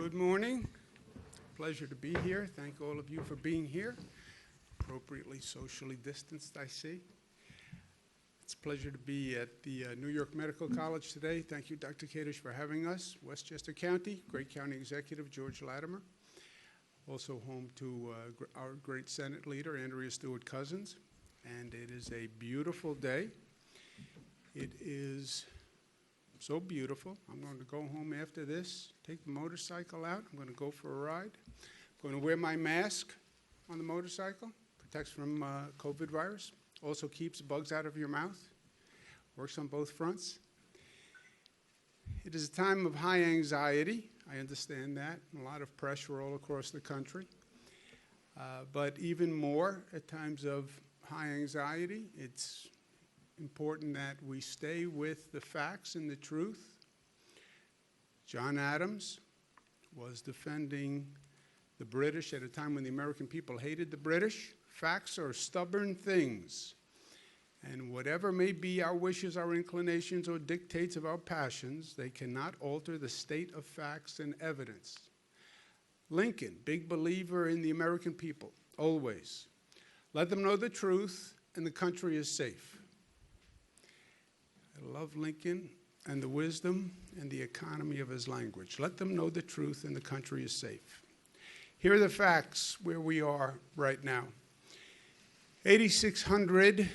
Good morning. Pleasure to be here. Thank all of you for being here. Appropriately socially distanced, I see. It's a pleasure to be at the New York Medical College today. Thank you, Dr. Kadish, for having us. Westchester County, great county executive, George Latimer. Also home to our great Senate leader, Andrea Stewart-Cousins. And it is a beautiful day. It is so beautiful. I'm going to go home after this, take the motorcycle out. I'm going to go for a ride. I'm going to wear my mask on the motorcycle. Protects from COVID virus. Also keeps bugs out of your mouth. Works on both fronts. It is a time of high anxiety. I understand that. A lot of pressure all across the country. But even more at times of high anxiety, it's important that we stay with the facts and the truth. John Adams was defending the British at a time when the American people hated the British. Facts are stubborn things. And whatever may be our wishes, our inclinations, or dictates of our passions, they cannot alter the state of facts and evidence. Lincoln, big believer in the American people, always. Let them know the truth, and the country is safe. I love Lincoln and the wisdom and the economy of his language. Let them know the truth, and the country is safe. Here are the facts where we are right now. 8,600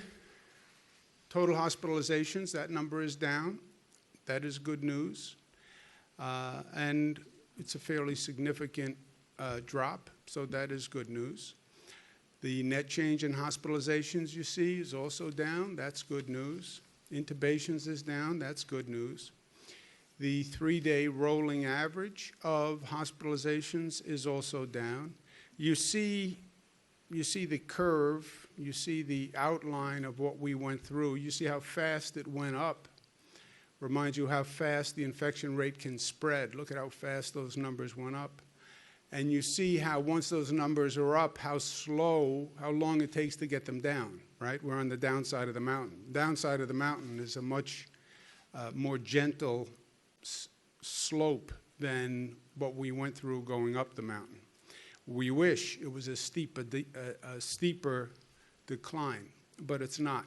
total hospitalizations. That number is down. That is good news. And it's a fairly significant drop, so that is good news. The net change in hospitalizations, you see, is also down. That's good news. Intubations is down. That's good news. The 3-day rolling average of hospitalizations is also down. You see the curve. You see the outline of what we went through. You see how fast it went up. Reminds you how fast the infection rate can spread. Look at how fast those numbers went up. And you see how once those numbers are up, how long it takes to get them down, right? We're on the downside of the mountain. Downside of the mountain is a much more gentle slope than what we went through going up the mountain. We wish it was a steeper decline, but it's not.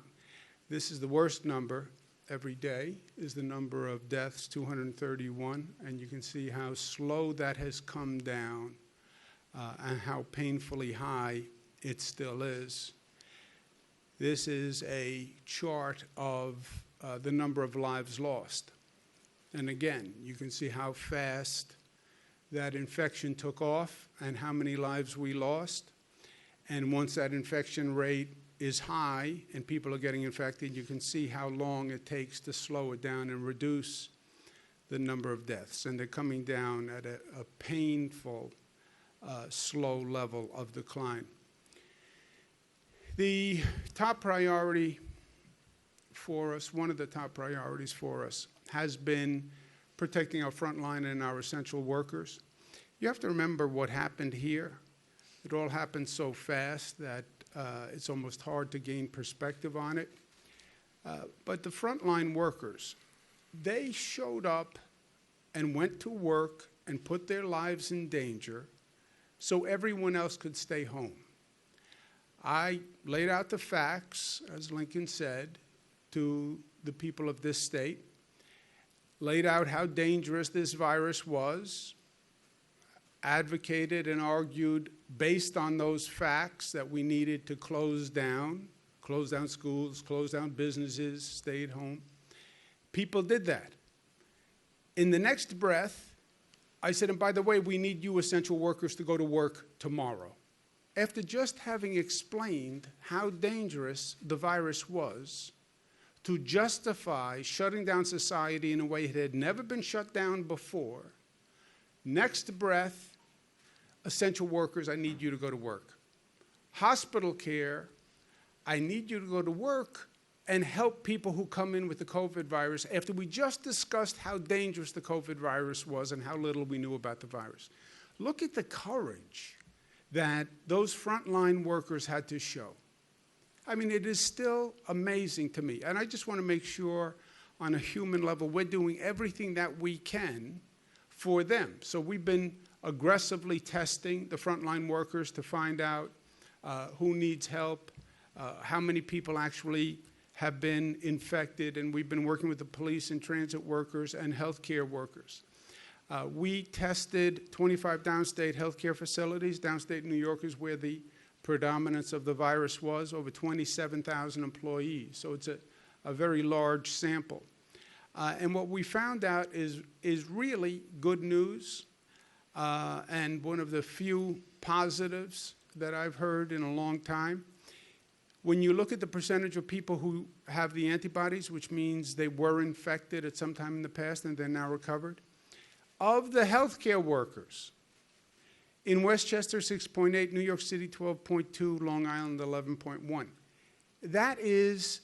This is the worst number every day, is the number of deaths, 231, and you can see how slow that has come down and how painfully high it still is. This is a chart of the number of lives lost. And again, you can see how fast that infection took off and how many lives we lost. And once that infection rate is high and people are getting infected, you can see how long it takes to slow it down and reduce the number of deaths. And they're coming down at a painful, slow level of decline. The top priority for us, one of the top priorities for us, has been protecting our frontline and our essential workers. You have to remember what happened here. It all happened so fast that it's almost hard to gain perspective on it. But the frontline workers, they showed up and went to work and put their lives in danger so everyone else could stay home. I laid out the facts, as Lincoln said, to the people of this state, laid out how dangerous this virus was, advocated and argued based on those facts that we needed to close down schools, close down businesses, stay at home. People did that. In the next breath, I said, and by the way, we need you essential workers to go to work tomorrow. After just having explained how dangerous the virus was, to justify shutting down society in a way it had never been shut down before, next breath, essential workers, I need you to go to work. Hospital care, I need you to go to work and help people who come in with the COVID virus after we just discussed how dangerous the COVID virus was and how little we knew about the virus. Look at the courage that those frontline workers had to show. I mean, it is still amazing to me. And I just want to make sure on a human level we're doing everything that we can for them. So we've been aggressively testing the frontline workers to find out who needs help, how many people actually have been infected, and we've been working with the police and transit workers and healthcare workers. We tested 25 downstate healthcare facilities. Downstate New York is where the predominance of the virus was, over 27,000 employees. So it's a very large sample. And what we found out is really good news, and one of the few positives that I've heard in a long time. When you look at the percentage of people who have the antibodies, which means they were infected at some time in the past and they're now recovered, of the healthcare workers, in Westchester, 6.8, New York City, 12.2, Long Island, 11.1. That is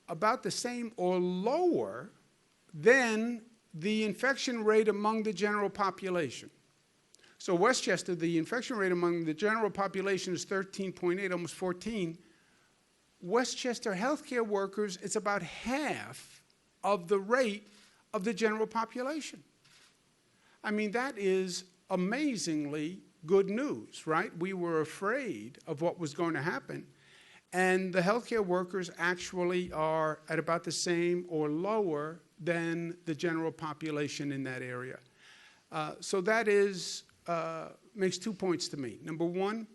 about the same or lower than the infection rate among the general population. So Westchester, the infection rate among the general population is 13.8, almost 14. Westchester healthcare workers, it's about half of the rate of the general population. I mean, that is amazingly good news, right? We were afraid of what was going to happen, and the healthcare workers actually are at about the same or lower than the general population in that area. So that is, makes 2 points to me. Number one,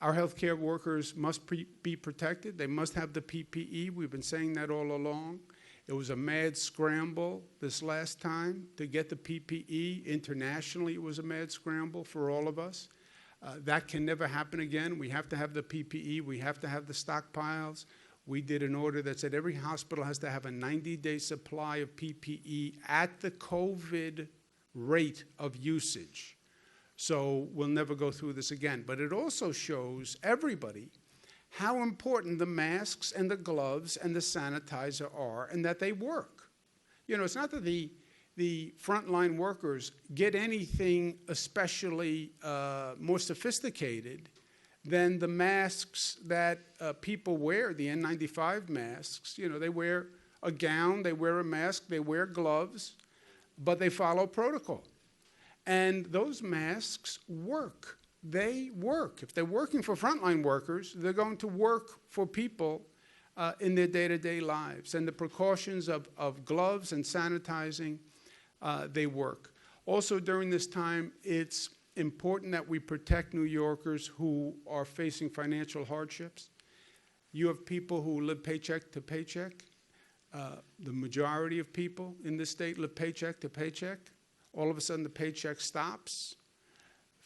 our healthcare workers must be protected. They must have the PPE. We've been saying that all along. It was a mad scramble this last time to get the PPE. Internationally, it was a mad scramble for all of us. That can never happen again. We have to have the PPE. We have to have the stockpiles. We did an order that said every hospital has to have a 90-day supply of PPE at the COVID rate of usage. So we'll never go through this again. But it also shows everybody how important the masks and the gloves and the sanitizer are, and that they work. You know, it's not that the frontline workers get anything especially more sophisticated than the masks that people wear, the N95 masks. You know, they wear a gown, they wear a mask, they wear gloves, but they follow protocol. And those masks work. They work. If they're working for frontline workers, they're going to work for people in their day-to-day lives. And the precautions of gloves and sanitizing, they work. Also, during this time, it's important that we protect New Yorkers who are facing financial hardships. You have people who live paycheck to paycheck. The majority of people in this state live paycheck to paycheck. All of a sudden, the paycheck stops.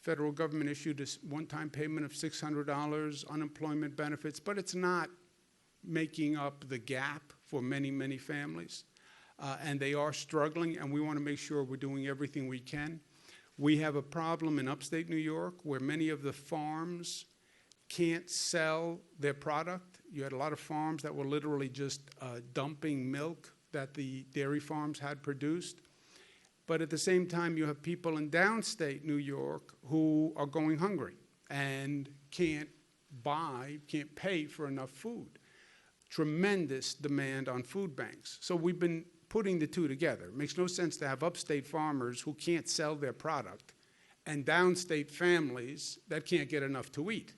Federal government issued a one-time payment of $600, unemployment benefits, but it's not making up the gap for many, many families. And they are struggling, and we want to make sure we're doing everything we can. We have a problem in upstate New York where many of the farms can't sell their product. You had a lot of farms that were literally just dumping milk that the dairy farms had produced. But at the same time, you have people in downstate New York who are going hungry and can't pay for enough food. Tremendous demand on food banks. So we've been putting the two together. It makes no sense to have upstate farmers who can't sell their product and downstate families that can't get enough to eat.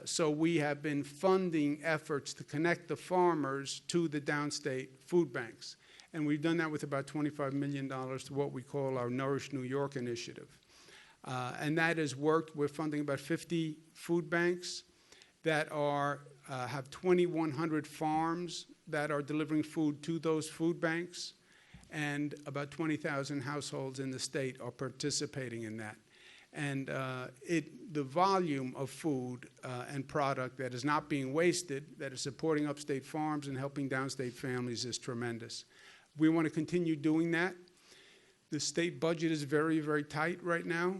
So we have been funding efforts to connect the farmers to the downstate food banks. And we've done that with about $25 million to what we call our Nourish New York initiative. And that has worked. We're funding about 50 food banks that have 2,100 farms that are delivering food to those food banks. And about 20,000 households in the state are participating in that. And the volume of food and product that is not being wasted, that is supporting upstate farms and helping downstate families is tremendous. We want to continue doing that. The state budget is very, very tight right now,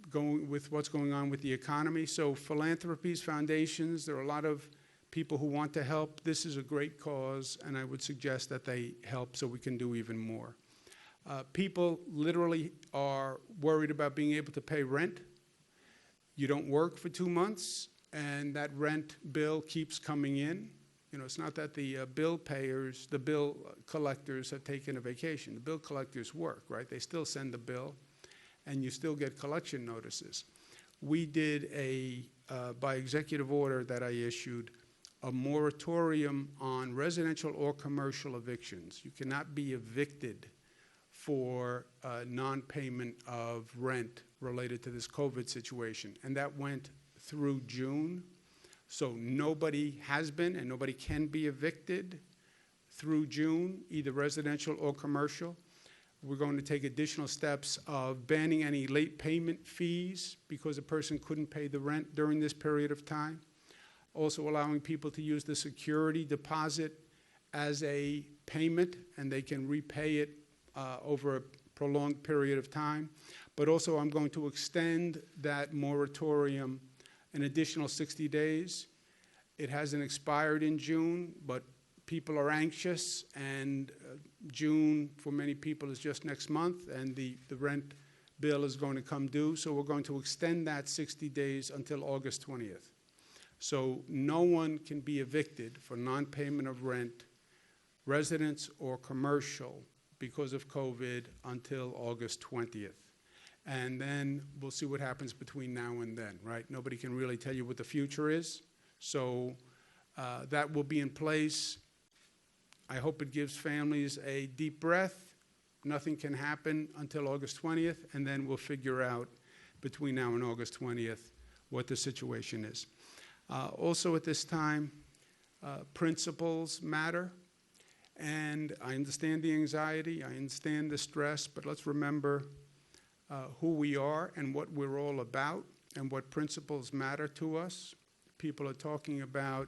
going with what's going on with the economy. So philanthropies, foundations, there are a lot of people who want to help. This is a great cause, and I would suggest that they help so we can do even more. People literally are worried about being able to pay rent. You don't work for 2 months, and that rent bill keeps coming in. You know, it's not that the bill payers, the bill collectors have taken a vacation. The bill collectors work, right? They still send the bill, and you still get collection notices. We did by executive order that I issued, a moratorium on residential or commercial evictions. You cannot be evicted for non-payment of rent related to this COVID situation. And that went through June. So nobody has been and nobody can be evicted through June, either residential or commercial. We're going to take additional steps of banning any late payment fees because a person couldn't pay the rent during this period of time. Also allowing people to use the security deposit as a payment, and they can repay it over a prolonged period of time. But also I'm going to extend that moratorium an additional 60 days. It hasn't expired in June, but people are anxious, and June for many people is just next month, and the rent bill is going to come due. So we're going to extend that 60 days until August 20th. So no one can be evicted for non-payment of rent, residence or commercial, because of COVID until August 20th. And then we'll see what happens between now and then, right? Nobody can really tell you what the future is. So that will be in place. I hope it gives families a deep breath. Nothing can happen until August 20th, and then we'll figure out between now and August 20th what the situation is. Also at this time, principles matter. And I understand the anxiety, I understand the stress, but let's remember who we are and what we're all about and what principles matter to us. People are talking about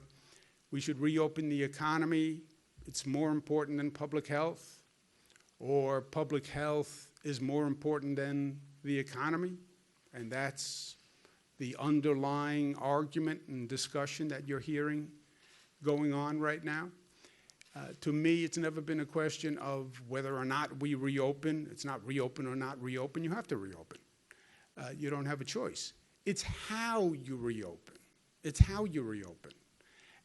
we should reopen the economy. It's more important than public health, or public health is more important than the economy. And that's the underlying argument and discussion that you're hearing going on right now. To me, it's never been a question of whether or not we reopen. It's not reopen or not reopen. You have to reopen. You don't have a choice. It's how you reopen. It's how you reopen.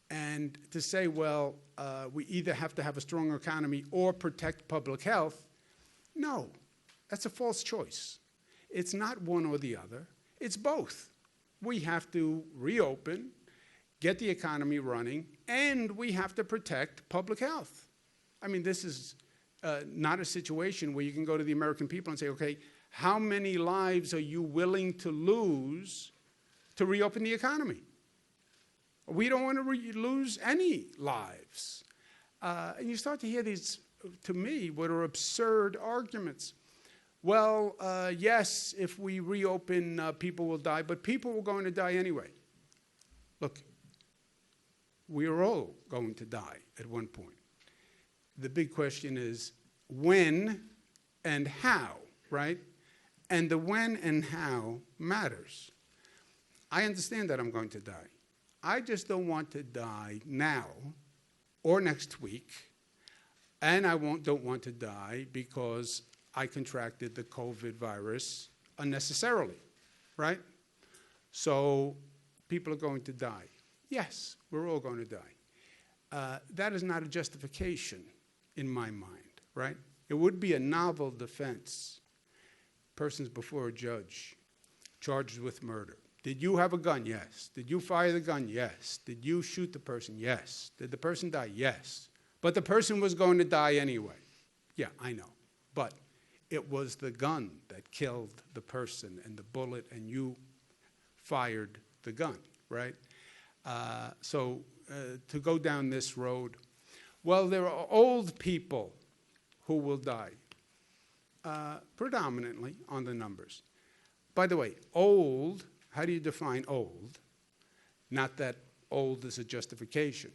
And to say, well, we either have to have a strong economy or protect public health, no, that's a false choice. It's not one or the other. It's both. We have to reopen, get the economy running, and we have to protect public health. I mean, this is not a situation where you can go to the American people and say, okay, how many lives are you willing to lose to reopen the economy? We don't want to lose any lives. And you start to hear these, to me, what are absurd arguments. Well, yes, if we reopen, people will die, but people were going to die anyway. Look, we are all going to die at one point. The big question is when and how, right? And the when and how matters. I understand that I'm going to die. I just don't want to die now or next week, and I don't want to die because I contracted the COVID virus unnecessarily, right? So people are going to die. Yes, we're all going to die. That is not a justification in my mind, right? It would be a novel defense. Person's before a judge, charged with murder. Did you have a gun? Yes. Did you fire the gun? Yes. Did you shoot the person? Yes. Did the person die? Yes. But the person was going to die anyway. Yeah, I know. But it was the gun that killed the person and the bullet, and you fired the gun, right? So to go down this road, well, there are old people who will die, predominantly on the numbers. By the way, old, how do you define old? Not that old is a justification.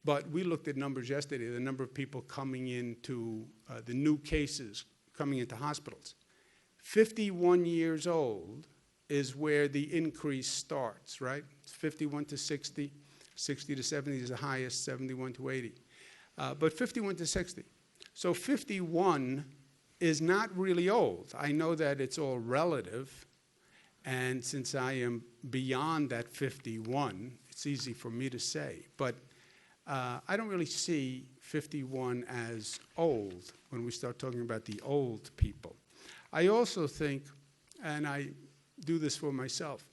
But we looked at numbers yesterday, the number of people coming into the new cases coming into hospitals. 51 years old is where the increase starts, right? It's 51 to 60, 60 to 70 is the highest, 71 to 80. But 51 to 60. So 51 is not really old. I know that it's all relative, and since I am beyond that 51, it's easy for me to say. But I don't really see 51 as old when we start talking about the old people. I also think, and I do this for myself,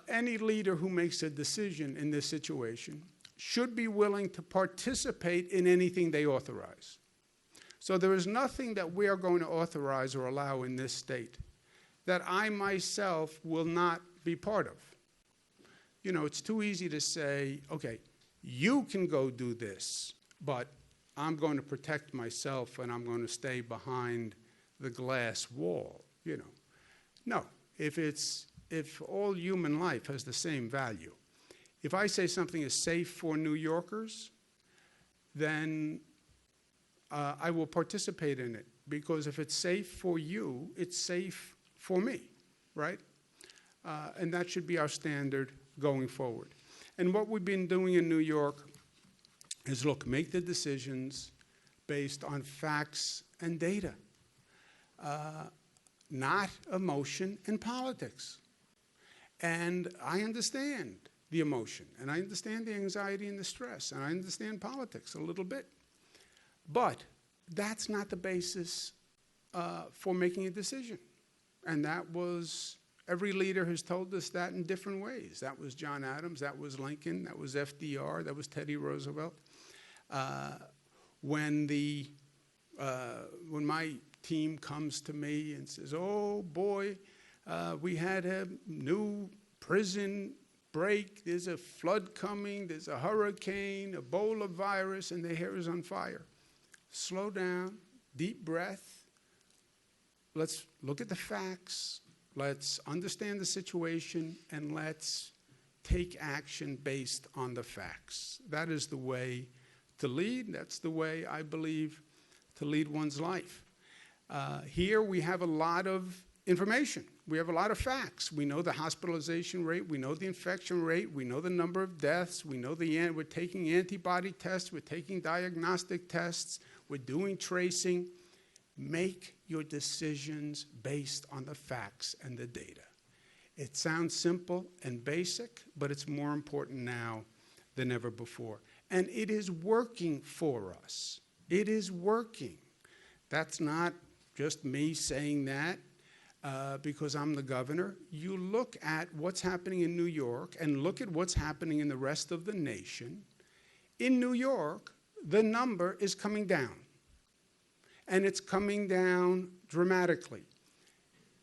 any leader who makes a decision in this situation should be willing to participate in anything they authorize. So there is nothing that we are going to authorize or allow in this state that I myself will not be part of. You know, it's too easy to say, okay, you can go do this, but I'm going to protect myself and I'm going to stay behind the glass wall, you know. No, if all human life has the same value, if I say something is safe for New Yorkers, then I will participate in it, because if it's safe for you, it's safe for me, right? And that should be our standard going forward. And what we've been doing in New York is, look, make the decisions based on facts and data, not emotion and politics. And I understand the emotion, and I understand the anxiety and the stress, and I understand politics a little bit. But that's not the basis for making a decision. And that was, every leader has told us that in different ways. That was John Adams, that was Lincoln, that was FDR, that was Teddy Roosevelt. When my team comes to me and says, oh boy, we had a new prison break, there's a flood coming, there's a hurricane, Ebola virus, and the hair is on fire. Slow down, deep breath. Let's look at the facts. Let's understand the situation, and let's take action based on the facts. That is the way to lead. That's the way, I believe, to lead one's life. Here we have a lot of information. We have a lot of facts. We know the hospitalization rate. We know the infection rate. We know the number of deaths. We know we're taking antibody tests. We're taking diagnostic tests. We're doing tracing. Make your decisions based on the facts and the data. It sounds simple and basic, but it's more important now than ever before. And it is working for us. It is working. That's not just me saying that because I'm the governor. You look at what's happening in New York and look at what's happening in the rest of the nation. In New York, the number is coming down. And it's coming down dramatically.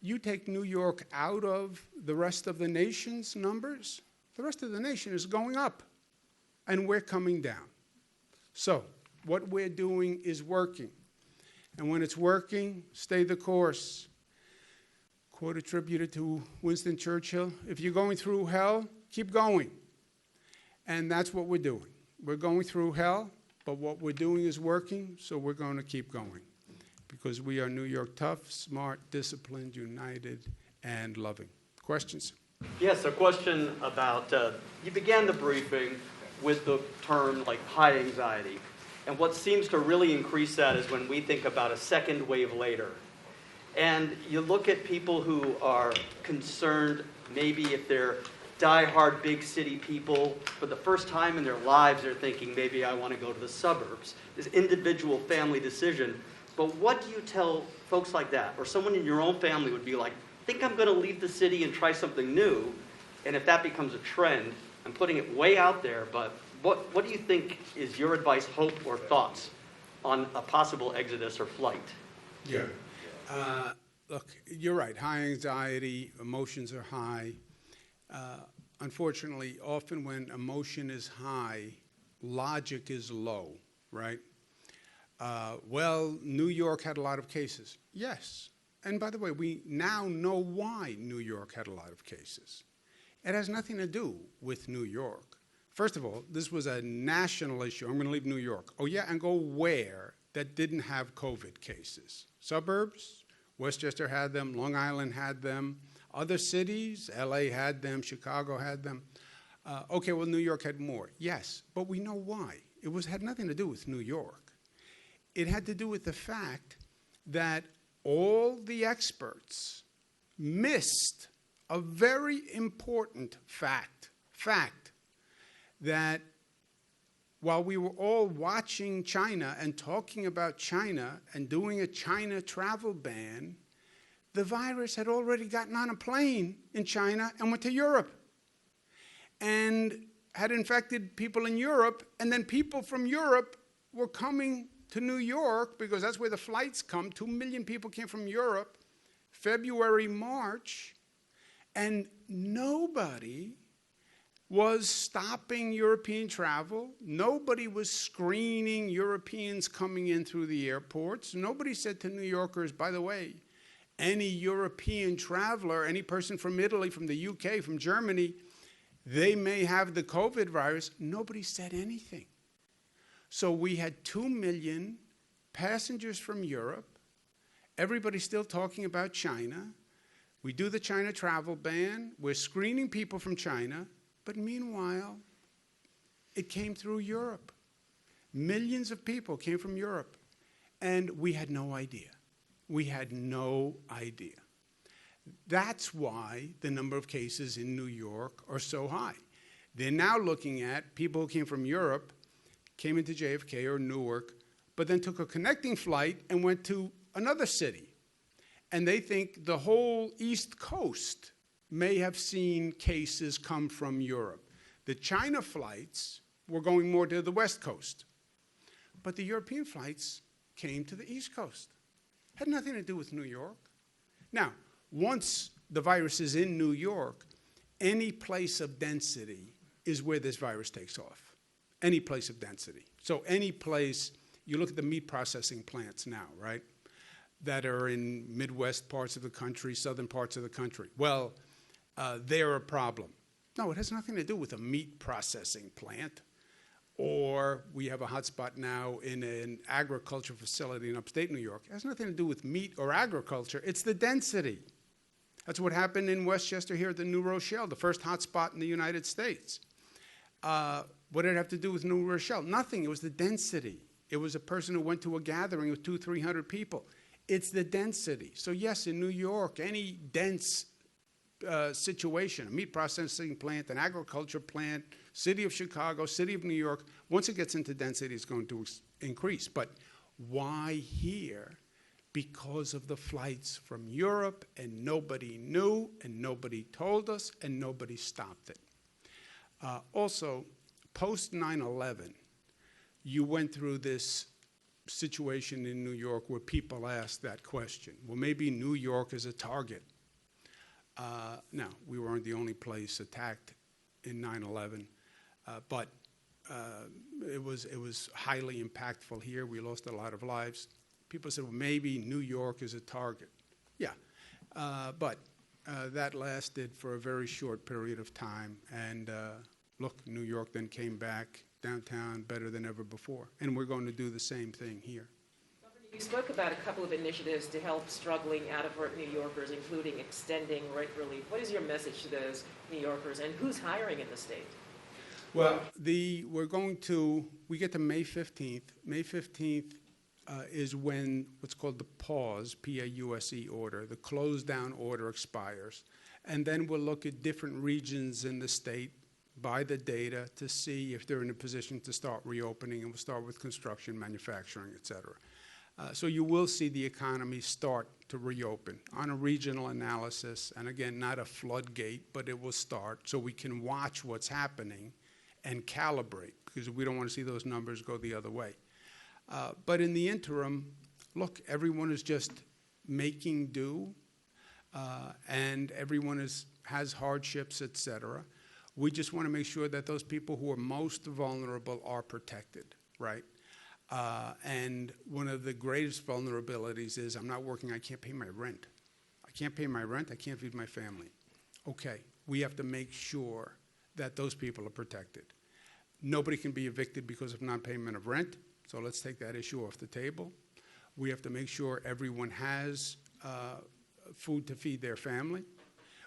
You take New York out of the rest of the nation's numbers, the rest of the nation is going up, and we're coming down. So what we're doing is working. And when it's working, stay the course. Quote attributed to Winston Churchill, if you're going through hell, keep going. And that's what we're doing. We're going through hell, but what we're doing is working, so we're going to keep going. Because we are New York tough, smart, disciplined, united, and loving. Questions? Yes, a question about, you began the briefing with the term like high anxiety. And what seems to really increase that is when we think about a second wave later. And you look at people who are concerned, maybe if they're die-hard big city people, for the first time in their lives they're thinking, maybe I want to go to the suburbs. This individual family decision. But what do you tell folks like that? Or someone in your own family would be like, I think I'm going to leave the city and try something new. And if that becomes a trend, I'm putting it way out there, but what do you think is your advice, hope, or thoughts on a possible exodus or flight? Yeah. Look, you're right. High anxiety, emotions are high. Unfortunately, often when emotion is high, logic is low, right? Well, New York had a lot of cases. Yes. And by the way, we now know why New York had a lot of cases. It has nothing to do with New York. First of all, this was a national issue. I'm going to leave New York. Oh, yeah, and go where that didn't have COVID cases? Suburbs, Westchester had them, Long Island had them, other cities, LA had them, Chicago had them. Okay, well, New York had more. Yes, but we know why. It had nothing to do with New York. It had to do with the fact that all the experts missed a very important fact, that while we were all watching China and talking about China and doing a China travel ban, the virus had already gotten on a plane in China and went to Europe and had infected people in Europe, and then people from Europe were coming to New York because that's where the flights come. 2 million people came from Europe, February, March, and nobody was stopping European travel. Nobody was screening Europeans coming in through the airports. Nobody said to New Yorkers, by the way, any European traveler, any person from Italy, from the UK, from Germany, they may have the COVID virus. Nobody said anything. So we had 2 million passengers from Europe. Everybody's still talking about China. We do the China travel ban. We're screening people from China. But meanwhile, it came through Europe. Millions of people came from Europe. And we had no idea. We had no idea. That's why the number of cases in New York are so high. They're now looking at people who came from Europe, came into JFK or Newark, but then took a connecting flight and went to another city. And they think the whole East Coast may have seen cases come from Europe. The China flights were going more to the West Coast. But the European flights came to the East Coast. Had nothing to do with New York. Now, once the virus is in New York, any place of density is where this virus takes off. Any place of density. So any place, you look at the meat processing plants now, right, that are in Midwest parts of the country, southern parts of the country. Well, they're a problem. No, it has nothing to do with a meat processing plant. Or we have a hotspot now in an agriculture facility in upstate New York. It has nothing to do with meat or agriculture. It's the density. That's what happened in Westchester here at the New Rochelle, the first hotspot in the United States. What did it have to do with New Rochelle? Nothing. It was the density. It was a person who went to a gathering with 200, 300 people. It's the density. So yes, in New York, any dense situation, a meat processing plant, an agriculture plant, city of Chicago, city of New York, once it gets into density, it's going to increase. But why here? Because of the flights from Europe, and nobody knew, and nobody told us, and nobody stopped it. Also, post 9/11, you went through this situation in New York where people asked that question. Well, maybe New York is a target. No, we weren't the only place attacked in 9/11, but it was highly impactful here. We lost a lot of lives. People said, well, maybe New York is a target. Yeah, but that lasted for a very short period of time. And look, New York then came back downtown better than ever before. And we're going to do the same thing here. You spoke about a couple of initiatives to help struggling, out-of-work New Yorkers, including extending rent relief. What is your message to those New Yorkers, and who's hiring in the state? Well, we get to May 15th. May 15th is when what's called the pause, P-A-U-S-E order, the close down order expires. And then we'll look at different regions in the state by the data to see if they're in a position to start reopening, and we'll start with construction, manufacturing, et cetera. So you will see the economy start to reopen on a regional analysis, and again, not a floodgate, but it will start so we can watch what's happening and calibrate, because we don't want to see those numbers go the other way. But in the interim, look, everyone is just making do, and everyone has hardships, et cetera. We just want to make sure that those people who are most vulnerable are protected, right? And one of the greatest vulnerabilities is I'm not working, I can't pay my rent. I can't pay my rent, I can't feed my family. Okay, we have to make sure that those people are protected. Nobody can be evicted because of non-payment of rent, so let's take that issue off the table. We have to make sure everyone has food to feed their family.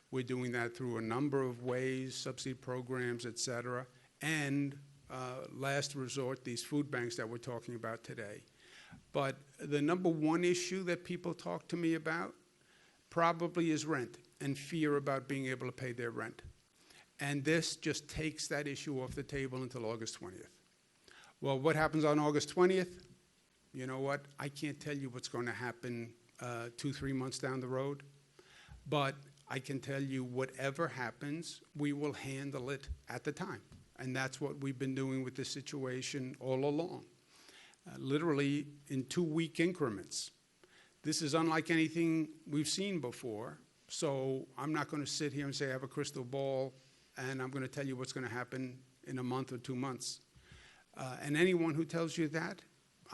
We're doing that through a number of ways, subsidy programs, et cetera, and last resort, these food banks that we're talking about today. But the number one issue that people talk to me about probably is rent and fear about being able to pay their rent. And this just takes that issue off the table until August 20th. Well, what happens on August 20th? You know what? I can't tell you what's going to happen 2-3 months down the road, but I can tell you whatever happens, we will handle it at the time. And that's what we've been doing with this situation all along, literally in 2-week increments. This is unlike anything we've seen before, so I'm not going to sit here and say I have a crystal ball and I'm going to tell you what's going to happen in a month or 2 months. And anyone who tells you that,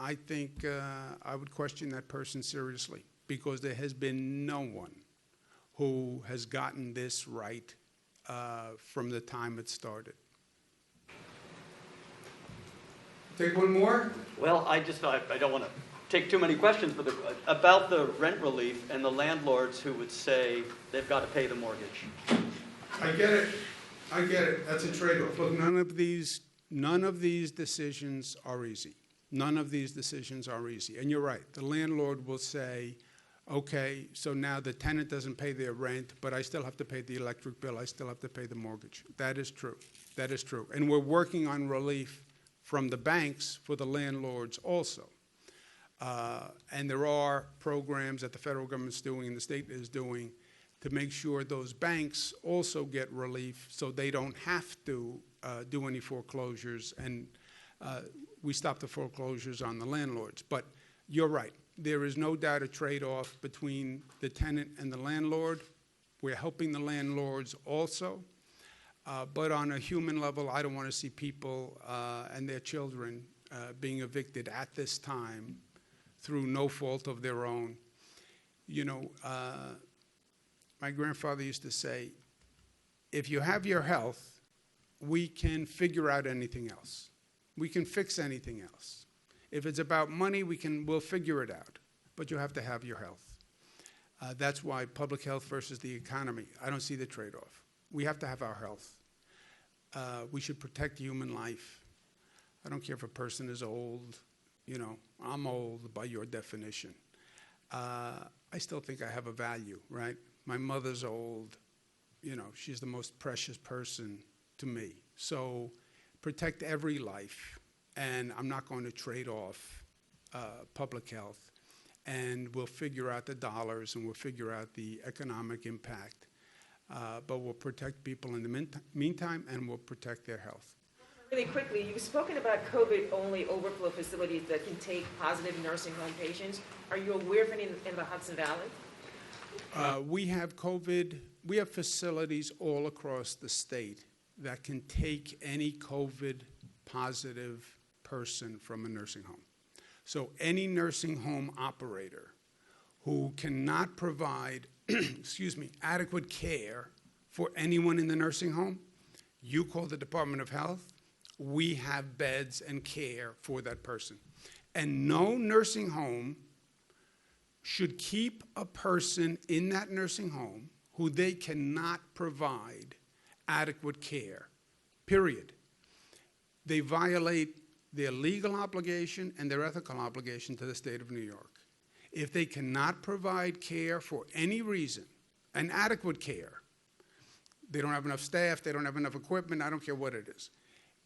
I think I would question that person seriously, because there has been no one who has gotten this right from the time it started. Take one more? Well, I don't want to take too many questions, but about the rent relief and the landlords who would say they've got to pay the mortgage. I get it. I get it. That's a trade-off. Look, none of these decisions are easy. None of these decisions are easy. And you're right. The landlord will say, okay, so now the tenant doesn't pay their rent, but I still have to pay the electric bill. I still have to pay the mortgage. That is true. That is true. And we're working on relief from the banks for the landlords also. And there are programs that the federal government's doing and the state is doing to make sure those banks also get relief so they don't have to do any foreclosures, and we stop the foreclosures on the landlords. But you're right. There is no doubt a trade-off between the tenant and the landlord. We're helping the landlords also. But on a human level, I don't want to see people and their children being evicted at this time through no fault of their own. You know, my grandfather used to say, if you have your health, we can figure out anything else. We can fix anything else. If it's about money, we'll figure it out. But you have to have your health. That's why public health versus the economy, I don't see the trade-off. We have to have our health. We should protect human life. I don't care if a person is old. You know, I'm old by your definition. I still think I have a value, right? My mother's old. You know, she's the most precious person to me. So protect every life. And I'm not going to trade off public health. And we'll figure out the dollars and we'll figure out the economic impact. But we'll protect people in the meantime, and we'll protect their health. Really quickly, you've spoken about COVID-only overflow facilities that can take positive nursing home patients. Are you aware of any in the Hudson Valley? We have facilities all across the state that can take any COVID positive person from a nursing home. So any nursing home operator who cannot provide adequate care for anyone in the nursing home, you call the Department of Health, we have beds and care for that person. And no nursing home should keep a person in that nursing home who they cannot provide adequate care, period. They violate their legal obligation and their ethical obligation to the state of New York. If they cannot provide care for any reason, and adequate care, they don't have enough staff, they don't have enough equipment, I don't care what it is.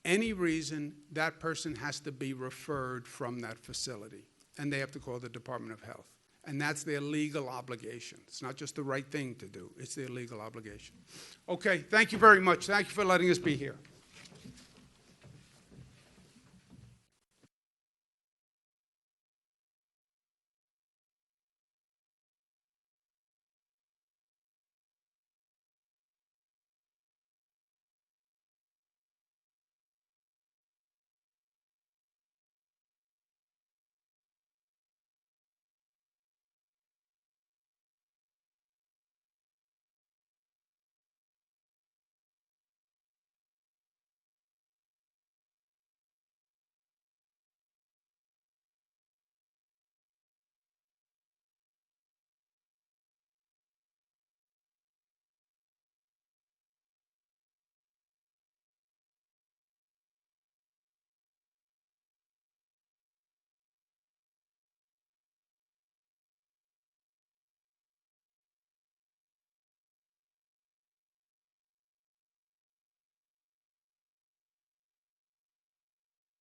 Any reason, that person has to be referred from that facility, and they have to call the Department of Health. And that's their legal obligation. It's not just the right thing to do, it's their legal obligation. Okay, thank you very much. Thank you for letting us be here.